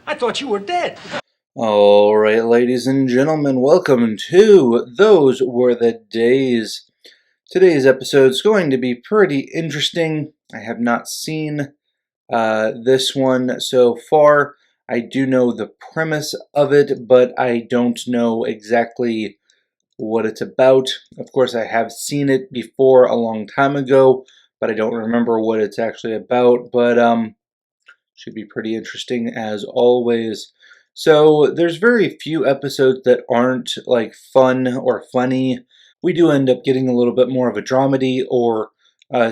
I thought you were dead. Alright, ladies and gentlemen, welcome to Those Were the Days. Today's episode is going to be pretty interesting. I have not seen this one so far. I do know the premise of it, but I don't know exactly what it's about. Of course, I have seen it before a long time ago, but I don't remember what it's actually about. But should be pretty interesting as always. So there's very few episodes that aren't like fun or funny. We do end up getting a little bit more of a dramedy or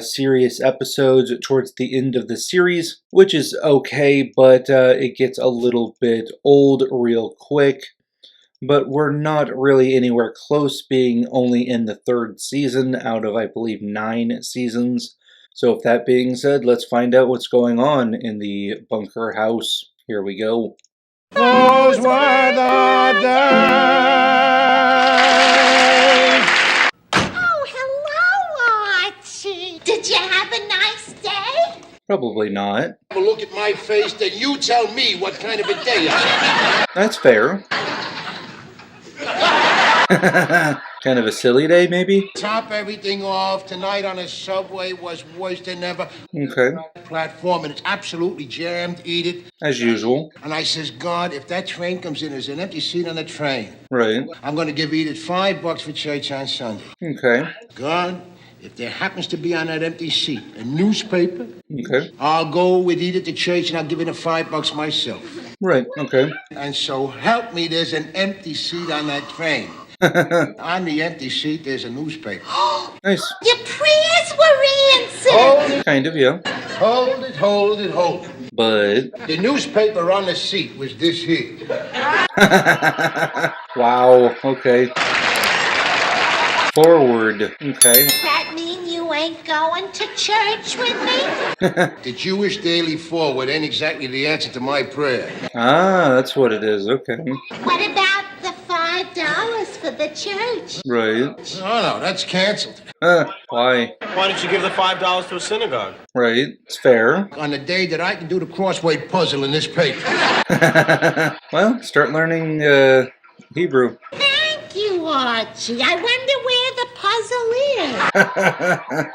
serious episodes towards the end of the series, which is okay, but it gets a little bit old real quick. But we're not really anywhere close being only in the third season out of, I believe, 9 seasons. So with that being said, let's find out what's going on in the bunker house. Here we go. Those were the days. Oh, hello, Archie. Did you have a nice day? Probably not. Have a look at my face, then you tell me what kind of a day I That's fair. Kind of a silly day, maybe? Top everything off. Tonight on the subway was worse than ever. Okay. Platform, and it's absolutely jammed. Eat it. As usual. And I says, God, if that train comes in, there's an empty seat on the train. Right. I'm going to give Edith $5 for church on Sunday. Okay. God, if there happens to be on that empty seat a newspaper, Okay. I'll go with Edith to church and I'll give her the $5 myself. Right. Okay. And so help me, there's an empty seat on that train. On the empty seat, there's a newspaper. Nice. Your prayers were answered. Hold it, Kind of, yeah. hold it, hold it, hold it. But... The newspaper on the seat was this here. wow. Okay. Forward. Okay. Does that mean you ain't going to church with me? The Jewish Daily Forward ain't exactly the answer to my prayer. Ah, that's what it is. Okay. What about the $5 for the church? Right. No, that's canceled. Why? Why don't you give the $5 to a synagogue? Right. It's fair. On the day that I can do the crossword puzzle in this paper. Well, start learning Hebrew. Thank you, Archie. I wonder where the puzzle is.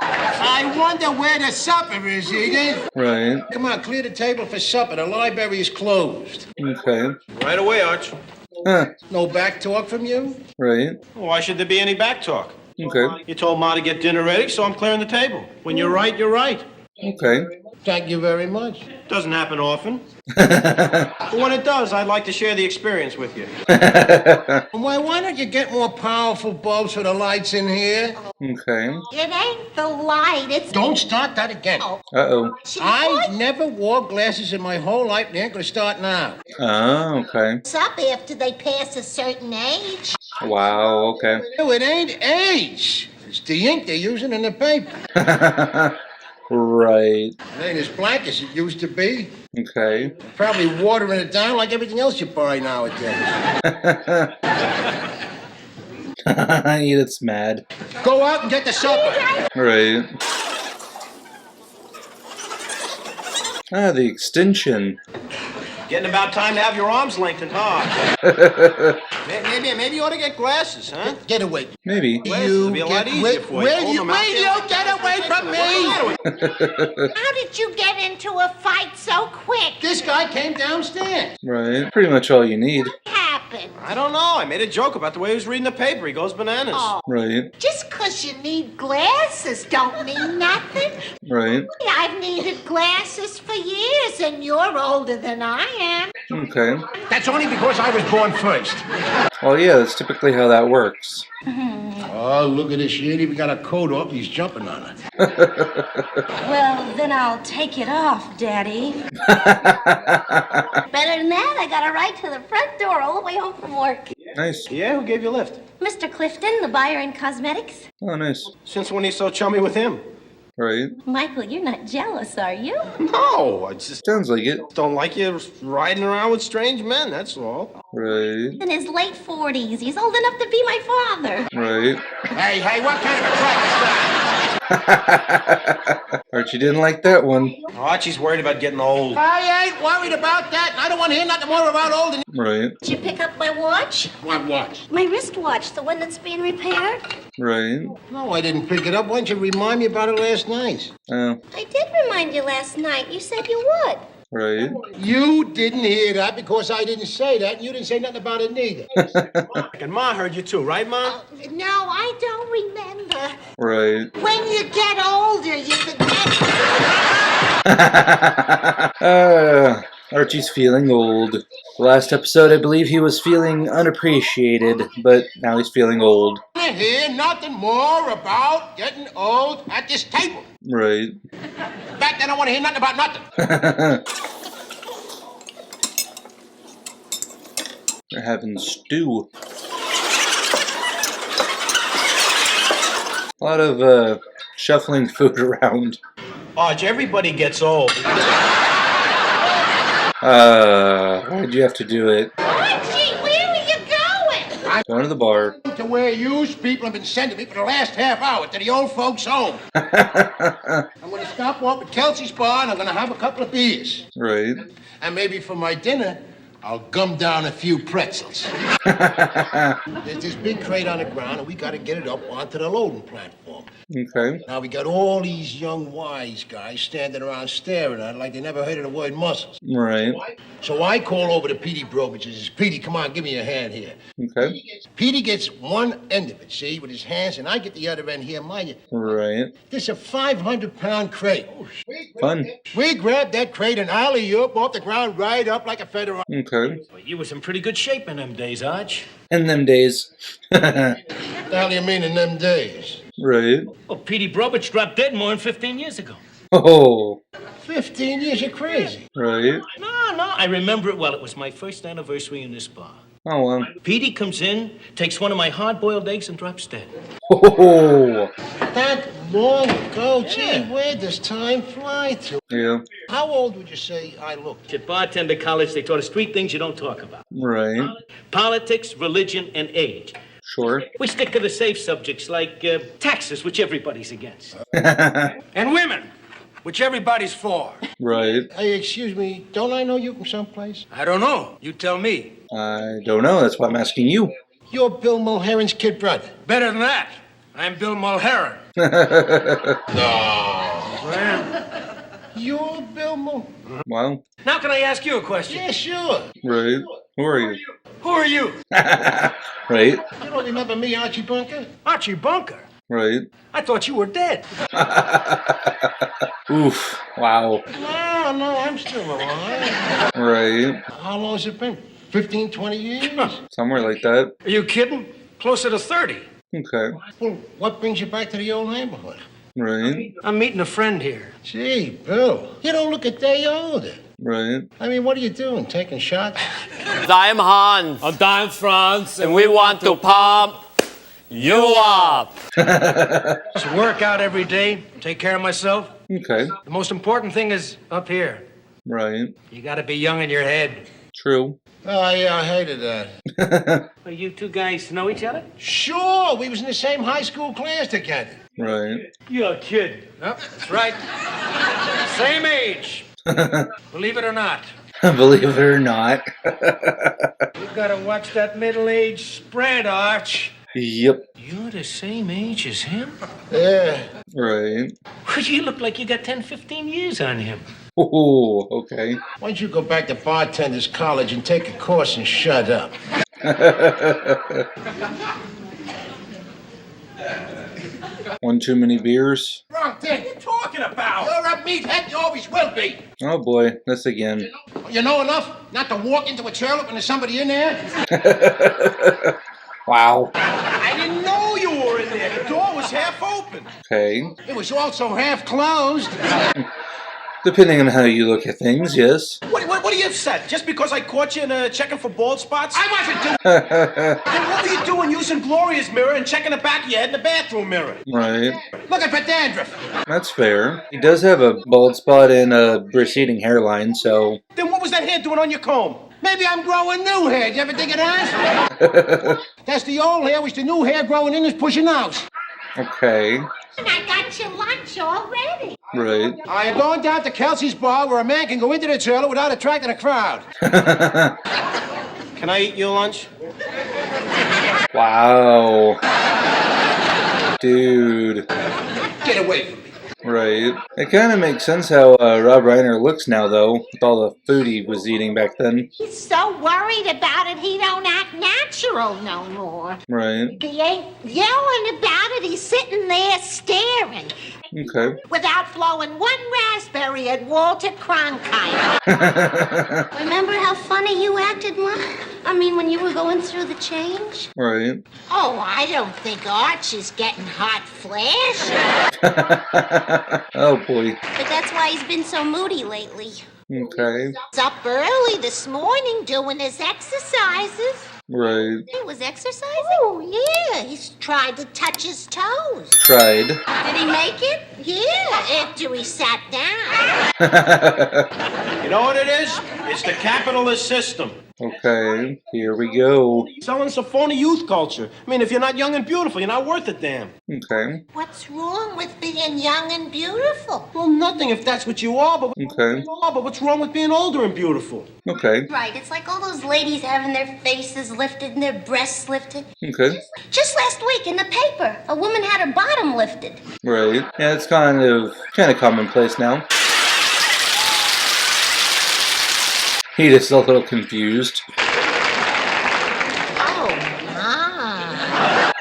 I wonder where the supper is, Edith. Right. Come on, clear the table for supper. The library is closed. Okay. Right away, Arch. No back talk from you? Right. Why should there be any back talk? Okay. You told Ma to get dinner ready, so I'm clearing the table. When you're right, you're right. Okay. Thank you very much. Doesn't happen often. But when it does, I'd like to share the experience with you. Why don't you get more powerful bulbs for the lights in here? Okay. It ain't the light, it's... Don't start that again. Uh-oh. I never wore glasses in my whole life. They ain't gonna start now. Oh, okay. It's up after they pass a certain age. Wow, okay. No, it ain't age. It's the ink they're using in the paper. Right. It ain't as black as it used to be. Okay. Probably watering it down like everything else you buy nowadays. Edith's mad. Go out and get the supper. Right. Ah, the extension. Getting about time to have your arms lengthened, huh? Maybe you ought to get glasses, huh? Get away. Maybe. It'll be a lot easier for you. Hold them out there. Get away from me? How did you get into a fight so quick? This guy came downstairs. Right. Pretty much all you need. What happened? I don't know. I made a joke about the way he was reading the paper. He goes bananas. Oh, Right. just 'cause you need glasses don't mean nothing. Right. I've needed glasses for years, and you're older than I am. Okay. That's only because I was born first. Well, yeah, that's typically how that works. Oh, look at this. She ain't even got a coat off. He's jumping on it. Well, then I'll take it off, Daddy. Better than that, I got a ride to the front door all the way home from work. Nice. Yeah, who gave you a lift? Mr. Clifton, the buyer in cosmetics. Oh, nice. Since when he's so chummy with him? Right. Michael, you're not jealous, are you? No, I just Sounds like it. don't like you riding around with strange men, that's all. Right. In his late 40s, he's old enough to be my father. Right. Hey, what kind of a crack is that? Archie didn't like that one. Archie's worried about getting old. I ain't worried about that. I don't want to hear nothing more about old than... Right, Did you pick up my watch? What watch? My wristwatch, the one that's being repaired? right. No, I didn't pick it up. Why didn't you remind me about it last night? Oh, I did remind you last night. You said you would. right. You didn't hear that because I didn't say that, and you didn't say nothing about it neither. And Ma heard you too, right, Ma? No, I don't remember. Right. When you get older, you forget. Archie's feeling old. Last episode, I believe he was feeling unappreciated, but now he's feeling old. I hear nothing more about getting old at this table. Right. In fact, I don't want to hear nothing about nothing. They're having stew. A lot of shuffling food around. Arch, everybody gets old. Why'd you have to do it? Archie, where are you going? Going to the bar. To where you people have been sending me for the last half hour, to the old folks' home. I'm going to stop off at Kelsey's bar and I'm going to have a couple of beers. Right. And maybe for my dinner, I'll gum down a few pretzels. There's this big crate on the ground and we got to get it up onto the loading platform. Okay. Now we got all these young wise guys standing around staring at it like they never heard of the word muscles. Right. So I call over to Petey Brobich and says, Petey, come on, give me a hand here. Okay. Petey gets one end of it, see, with his hands, and I get the other end here, mind you. Right. This is a 500-pound crate. Fun. We grabbed that crate and alley-oop off the ground right up like a feather. Okay. Well, you was in pretty good shape in them days, Arch. In them days. What the hell do you mean in them days? Right. Well, Petey Brobich dropped dead more than 15 years ago. Oh. 15 years, you're crazy. Right. No, I remember it well. It was my first anniversary in this bar. Oh, well. Petey comes in, takes one of my hard-boiled eggs and drops dead. Oh. That long ago, gee, where does time fly to? Yeah. How old would you say I looked? At bartender college, they taught us three things you don't talk about. Right. Politics, religion, and age. Sure. We stick to the safe subjects like taxes, which everybody's against. And women, which everybody's for. Right. Hey, excuse me, don't I know you from someplace? I don't know. You tell me. I don't know. That's why I'm asking you. You're Bill Mulheron's kid brother. Better than that. I'm Bill Mulheron. No. You're Bill Mulheron? Well. Now can I ask you a question? Yeah, sure. Right. Who are you? Who are you? Right. You don't remember me, Archie Bunker? Archie Bunker. Right. I thought you were dead. Oof. Wow. No, I'm still alive. Right. How long has it been? 15, 20 years? Somewhere like that. Are you kidding? Closer to 30. Okay. Well, what brings you back to the old neighborhood? Right. I'm meeting a friend here. Gee, Bill, you don't look a day older. Right. I mean, what are you doing? Taking shots? I'm Hans. And I'm Franz. And we want to pump you up. So work out every day, take care of myself. Okay. The most important thing is up here. Right. You gotta be young in your head. True. Oh, yeah, I hated that. Well, you two guys know each other? Sure, we was in the same high school class together. Right. You're a kid. Yep, that's right. Same age. Believe it or not. Believe it or not. You gotta watch that middle-age spread, Arch. Yep. You're the same age as him? Yeah. Right. Well, you look like you got 10, 15 years on him. Oh, okay. Why don't you go back to bartender's college and take a course and shut up? One too many beers. Wrong thing. What are you talking about? You're a meathead, you always will be. Oh boy, this again. You know enough not to walk into a chairlift when there's somebody in there? Wow. I didn't know you were in there. The door was half open. Okay. It was also half closed. Depending on how you look at things, yes. What are you upset? Just because I caught you in checking for bald spots? I wasn't doing... Then what were you doing using Gloria's mirror and checking the back of your head in the bathroom mirror? Right. Looking for dandruff. That's fair. He does have a bald spot and a receding hairline, so... Then what was that hair doing on your comb? Maybe I'm growing new hair. Did you ever think of that? That's the old hair, which the new hair growing in is pushing out. Okay. And I got you lunch already. Right. I am going down to Kelsey's bar where a man can go into the trailer without attracting a crowd. Can I eat your lunch? Wow. Dude. Get away from me. Right. It kind of makes sense how Rob Reiner looks now, though, with all the food he was eating back then. He's so worried about it, he don't act natural no more. Right. He ain't yelling about it, he's sitting there staring. Okay. Without flowing one raspberry at Walter Cronkite. Remember how funny you acted, Ma? I mean, when you were going through the change? Right. Oh, I don't think Archie's getting hot flash. Oh, boy. But that's why he's been so moody lately. Okay. He's up early this morning doing his exercises. Right. He was exercising? Oh, yeah, he's tried to touch his toes. Tried. Did he make it? Yeah, after he sat down. You know what it is? It's the capitalist system. Okay. Here we go. Selling us a phony youth culture. I mean, if you're not young and beautiful, you're not worth a damn. Okay. What's wrong with being young and beautiful? Well, nothing if that's what you are, but Okay. but what's wrong with being older and beautiful? Okay. Right, it's like all those ladies having their faces lifted and their breasts lifted. Okay. Just last week in the paper, a woman had her bottom lifted. Right. Yeah, it's kind of commonplace now. He just a little confused. Oh, my.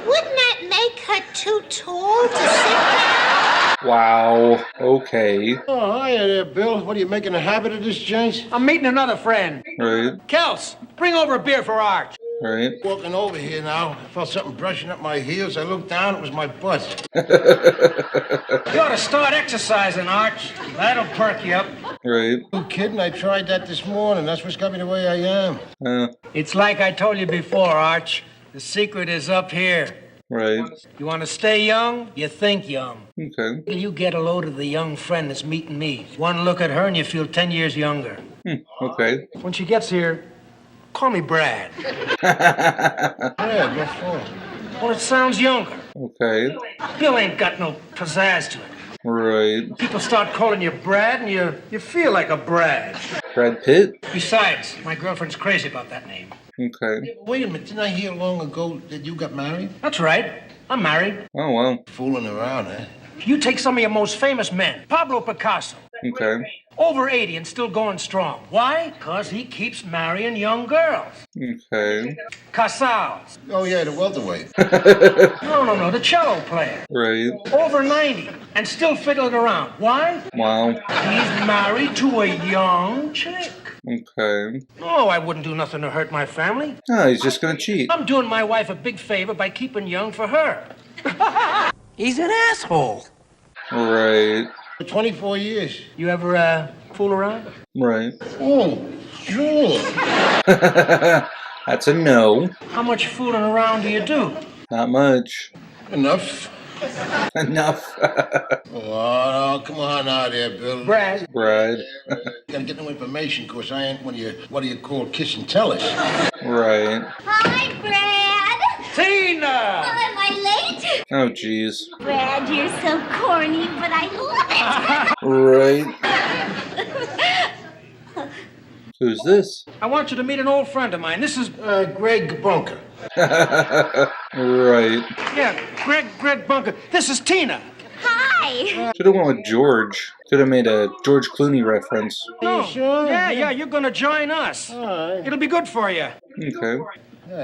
Wouldn't that make her too tall to sit down? Wow. Okay. Oh, hiya there, Bill. What are you making a habit of this, James? I'm meeting another friend. Right. Kels, bring over a beer for Arch. Right. Walking over here now, I felt something brushing up my heels. I looked down, it was my butt. You ought to start exercising, Arch. That'll perk you up. Right. You kidding? I tried that this morning. That's what's got me the way I am. It's like I told you before, Arch. The secret is up here. Right. You want to stay young? You think young. Okay. You get a load of the young friend that's meeting me. One look at her and you feel 10 years younger. Okay. When she gets here, call me Brad. Yeah, what for? Well, it sounds younger. Okay. Bill ain't got no pizzazz to it. Right. People start calling you Brad and you feel like a Brad. Brad Pitt? Besides, my girlfriend's crazy about that name. Okay. Wait a minute, didn't I hear long ago that you got married? That's right. I'm married. Oh, wow. Fooling around, eh? You take some of your most famous men. Pablo Picasso. Okay. Over 80 and still going strong. Why? Because he keeps marrying young girls. Okay. Casals. Oh, yeah, the welterweight. No, the cello player. Right. Over 90 and still fiddling around. Why? Wow. He's married to a young chick. Okay. Oh, I wouldn't do nothing to hurt my family. Oh, he's just gonna cheat. I'm doing my wife a big favor by keeping young for her. He's an asshole. Right. For 24 years. You ever fool around? Right. Oh, sure. That's a no. How much fooling around do you do? Not much. Enough. Enough. Oh, come on out there, Bill. Brad. Brad. Gotta get no information, cause I ain't what do you call kiss and tell us. Right. Hi, Brad. Tina! Am I late? Oh, jeez. Brad, you're so corny, but I love it. Right. Who's this? I want you to meet an old friend of mine. This is, Greg Bunker. Right. yeah, Greg Bunker. This is Tina. Hi. Should have went with George. Could have made a George Clooney reference. No. sure? Yeah, you're gonna join us. All right. It'll be good for you. Okay.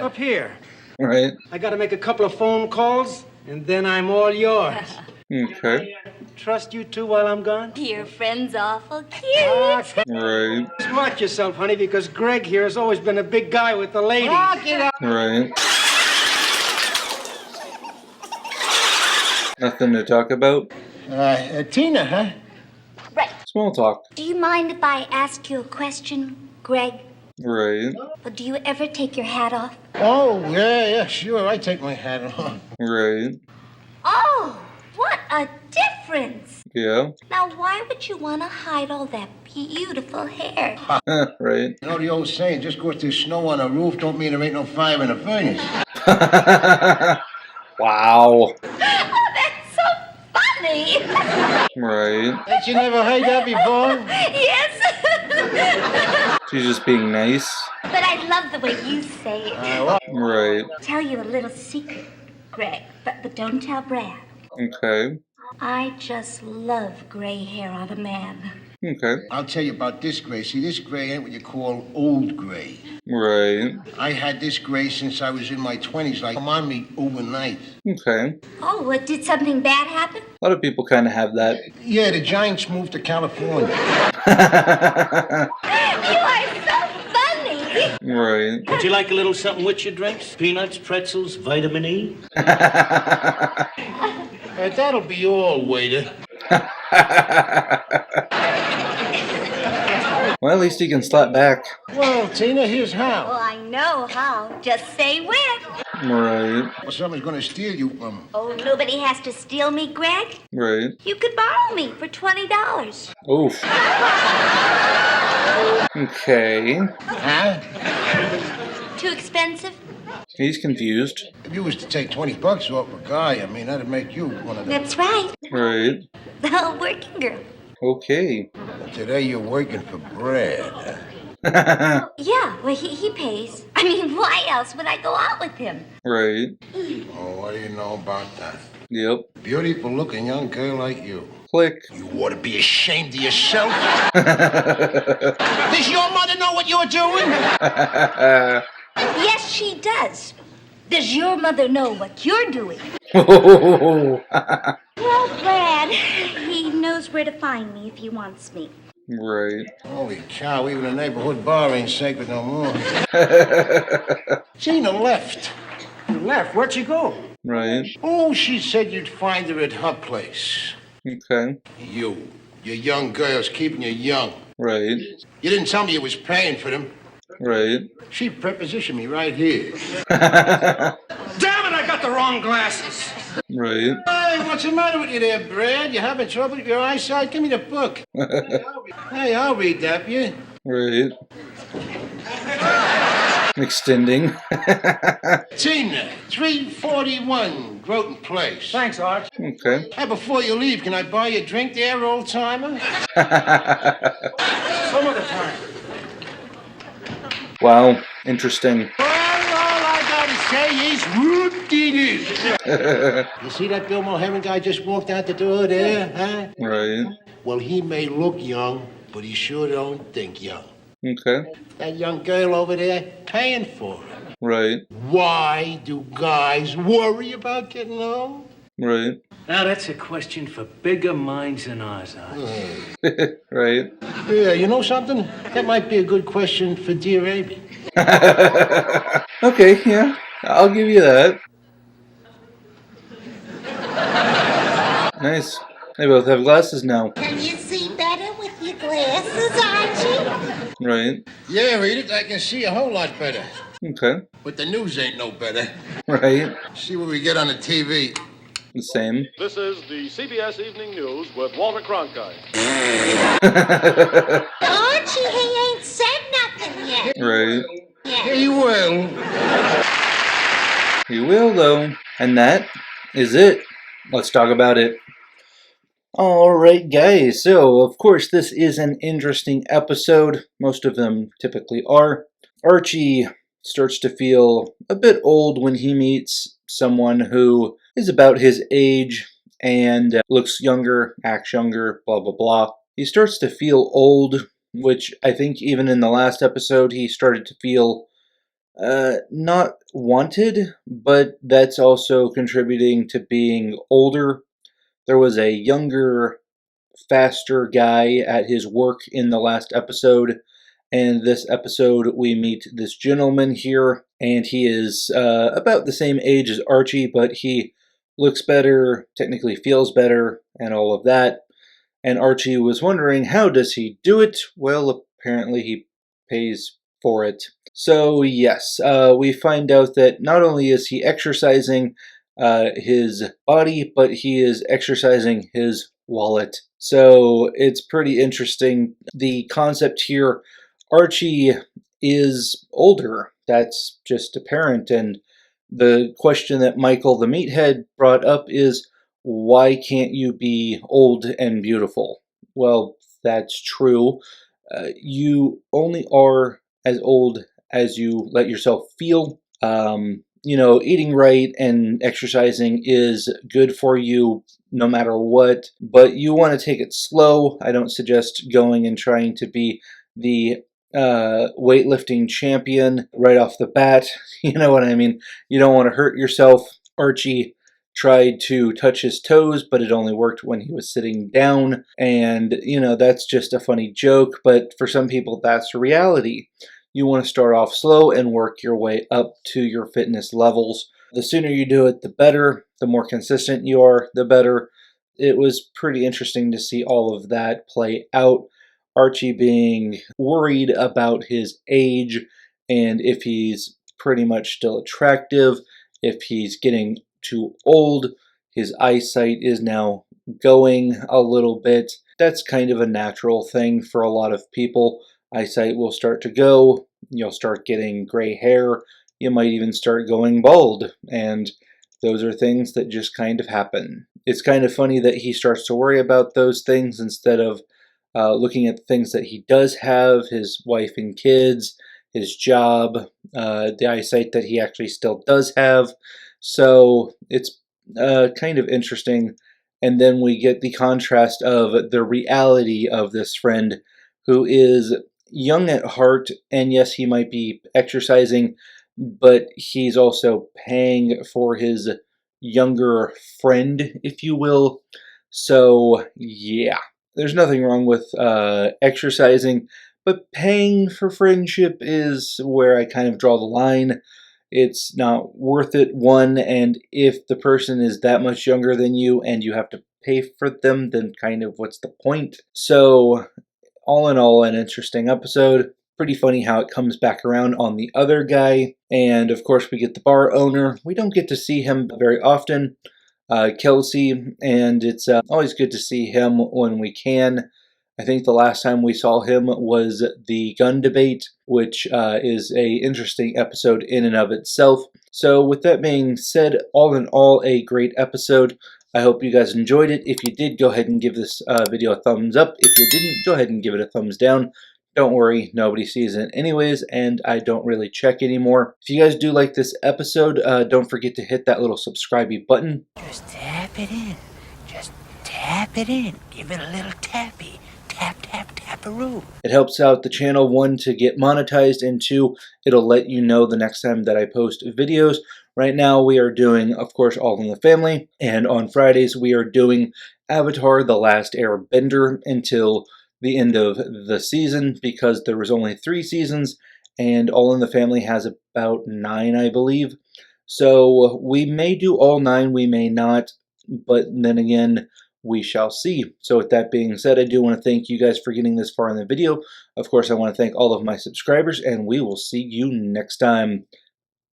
Up here. Right. I gotta make a couple of phone calls, and then I'm all yours. Okay. Trust you two while I'm gone? Your friend's awful cute. Right. Smart yourself, honey, because Greg here has always been a big guy with the ladies. Right. Nothing to talk about? Tina, huh? Right. Small talk. Do you mind if I ask you a question, Greg? Right. Or do you ever take your hat off? Oh, yeah, sure. I take my hat off. Right. Oh, what a difference. Yeah. Now, why would you want to hide all that beautiful hair? Right. You know the old saying, just 'cause there's snow on a roof don't mean there ain't no fire in the furnace. Wow. Oh, that's so funny. Right. Ain't you never heard that before? Yes. She's just being nice. But I love the way you say it. Right. Tell you a little secret, Greg, but don't tell Brad. Okay. I just love gray hair on a man. Okay. I'll tell you about this gray. See, this gray ain't what you call old gray. Right. I had this gray since I was in my 20s. Like, come on me overnight. Okay. Oh, what, did something bad happen? A lot of people kind of have that. Yeah, the Giants moved to California. You are so funny. Right. Would you like a little something with your drinks? Peanuts, pretzels, vitamin E? That'll be all, waiter. Well, at least he can slap back. Well, Tina, here's how. Oh, I know how. Just say when. Right. Well, someone's gonna steal you from 'em. Oh, nobody has to steal me, Greg. Right. You could borrow me for $20. Oof. Okay. Huh? Too expensive? He's confused. If you was to take $20 off a guy, I mean, that'd make you one of them. That's right. Right. The working girl. Okay. Today you're working for Brad. Yeah, well, he pays. I mean, why else would I go out with him? Right. Oh, what do you know about that? Yep. Beautiful looking young girl like you. Click. You ought to be ashamed of yourself. Does your mother know what you're doing? Yes, she does. Does your mother know what you're doing? Right. Well, Brad, he knows where to find me if he wants me. Holy cow, even the neighborhood bar ain't sacred no more. Gina left. You left. Where'd she go? Right. Oh, she said you'd find her at her place. Okay. Your young girl's keeping you young. Right. You didn't tell me you was paying for them. Right. She prepositioned me right here. Damn it, I got the wrong glasses. Right. Hey, what's the matter with you there, Brad? You having trouble with your eyesight? Give me the book. Hey, I'll read that for you. Right. Extending. Tina, 341 Groton Place. Thanks, Arch. Okay. Hey, before you leave, can I buy you a drink there, old timer? Some other time. Wow. Interesting. Well, all I gotta say is whoop-dee-doo. You see that Bill Mulheron guy just walked out the door there, huh? Right. Well, he may look young, but he sure don't think young. Okay. That young girl over there paying for it. Right. Why do guys worry about getting old? Right. Now, that's a question for bigger minds than ours, Arch. Right. Yeah, you know something? That might be a good question for dear Abby. Okay, yeah. I'll give you that. Nice. They both have glasses now. Can you see better with your glasses, Archie? Right. Yeah, Edith, I can see a whole lot better. Okay. But the news ain't no better. Right. See what we get on the TV. The same. This is the CBS Evening News with Walter Cronkite. Archie, he ain't said nothing yet. Right. He will. He will, though. And that is it. Let's talk about it. Alright, guys. So, of course, this is an interesting episode. Most of them typically are. Archie starts to feel a bit old when he meets someone who is about his age and looks younger, acts younger, blah, blah, blah. He starts to feel old, which I think even in the last episode he started to feel not wanted, but that's also contributing to being older. There was a younger, faster guy at his work in the last episode, and this episode we meet this gentleman here, and he is about the same age as Archie, but he looks better, technically feels better, and all of that. And Archie was wondering, how does he do it? Well, apparently he pays for it. So yes, we find out that not only is he exercising his body, but he is exercising his wallet. So it's pretty interesting. The concept here, Archie is older. That's just apparent. And the question that Michael the Meathead brought up is, why can't you be old and beautiful? Well, that's true. You only are as old as you let yourself feel. Eating right and exercising is good for you no matter what, but you want to take it slow. I don't suggest going and trying to be the weightlifting champion right off the bat. You know what I mean? You don't want to hurt yourself. Archie tried to touch his toes, but it only worked when he was sitting down. And, that's just a funny joke, but for some people, that's reality. You want to start off slow and work your way up to your fitness levels. The sooner you do it, the better. The more consistent you are, the better. It was pretty interesting to see all of that play out. Archie being worried about his age and if he's pretty much still attractive, if he's getting too old, his eyesight is now going a little bit. That's kind of a natural thing for a lot of people. Eyesight will start to go, you'll start getting gray hair, you might even start going bald, and those are things that just kind of happen. It's kind of funny that he starts to worry about those things instead of looking at the things that he does have, his wife and kids, his job, the eyesight that he actually still does have. So it's kind of interesting. And then we get the contrast of the reality of this friend who is young at heart, and yes, he might be exercising, but he's also paying for his younger friend, if you will. So, yeah, there's nothing wrong with exercising, but paying for friendship is where I kind of draw the line. It's not worth it, one, and if the person is that much younger than you and you have to pay for them, then kind of what's the point? So, all in all, an interesting episode. Pretty funny how it comes back around on the other guy. And of course, we get the bar owner. We don't get to see him very often, Kelsey, and it's always good to see him when we can. I think the last time we saw him was the gun debate, which is a interesting episode in and of itself. So with that being said, all in all, a great episode. I hope you guys enjoyed it. If you did, go ahead and give this video a thumbs up. If you didn't, go ahead and give it a thumbs down. Don't worry, nobody sees it anyways, and I don't really check anymore. If you guys do like this episode, don't forget to hit that little subscribe-y button. Just tap it in. Just tap it in. Give it a little tappy. Tap, tap, tap-a-roo. It helps out the channel, one, to get monetized, and two, it'll let you know the next time that I post videos. Right now we are doing, of course, All in the Family, and on Fridays we are doing Avatar: The Last Airbender until the end of the season, because there was only 3 seasons, and All in the Family has about 9, I believe. So we may do all 9, we may not, but then again, we shall see. So with that being said, I do want to thank you guys for getting this far in the video. Of course, I want to thank all of my subscribers, and we will see you next time.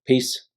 Peace.